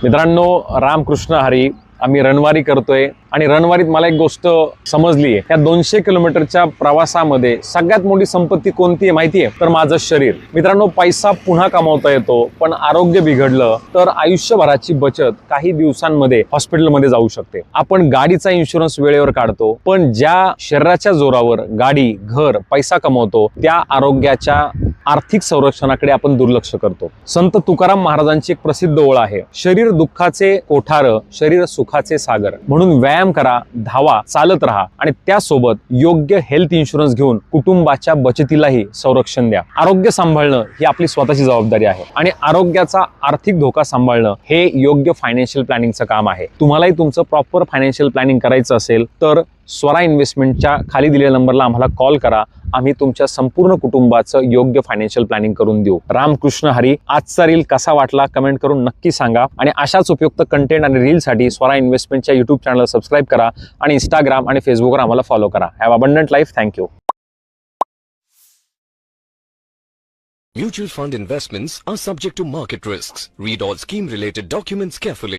मित्रांनो, रामकृष्ण हरी. आम्ही रणवारी करतोय आणि रणवारीत मला एक गोष्ट समजली आहे. या 200 किलोमीटरच्या प्रवासामध्ये सगळ्यात मोठी संपत्ती कोणती आहे माहिती आहे? तर माझं शरीर. मित्रांनो, पैसा पुन्हा कमावता येतो, पण आरोग्य बिघडलं तर आयुष्यभराची बचत काही दिवसांमध्ये हॉस्पिटलमध्ये जाऊ शकते. आपण गाडीचा इन्शुरन्स वेळेवर काढतो, पण ज्या शरीराच्या जोरावर गाडी, घर, पैसा कमवतो त्या आरोग्याच्या आर्थिक संरक्षणाकडे आपण दुर्लक्ष करतो. संत तुकाराम महाराजांची एक प्रसिद्ध ओळ आहे, शरीर दुःखाचे कोठार, शरीर सुखाचे सागर. म्हणून व्यायाम करा, धावा, चालत राहा आणि त्यासोबत योग्य हेल्थ इन्शुरन्स घेऊन कुटुंबाच्या बचतीलाही संरक्षण द्या. आरोग्य सांभाळणं ही आपली स्वतःची जबाबदारी आहे आणि आरोग्याचा आर्थिक धोका सांभाळणं हे योग्य फायनान्शियल प्लॅनिंगचं काम आहे. तुम्हालाही तुमचं प्रॉपर फायनान्शियल प्लॅनिंग करायचं असेल तर स्वरा इन्व्हेस्टमेंटच्या खाली दिलेल्या नंबरला आम्हाला कॉल करा. आम्ही तुमच्या संपूर्ण कुटुंबाचं योग्य फायनान्शियल प्लॅनिंग करून देऊ. रामकृष्ण हरी. आजचा रील कसा वाटला कमेंट करून नक्की सांगा आणि अशाच उपयुक्त कंटेंट आणि रीलसाठी स्वरा इन्व्हेस्टमेंटच्या युट्यूब चॅनलला सबस्क्राईब करा आणि इंस्टाग्राम आणि फेसबुकवर आम्हाला फॉलो करा. Have abundant life. Thank you. Mutual fund investments are subject to market risks. Read all scheme related documents carefully.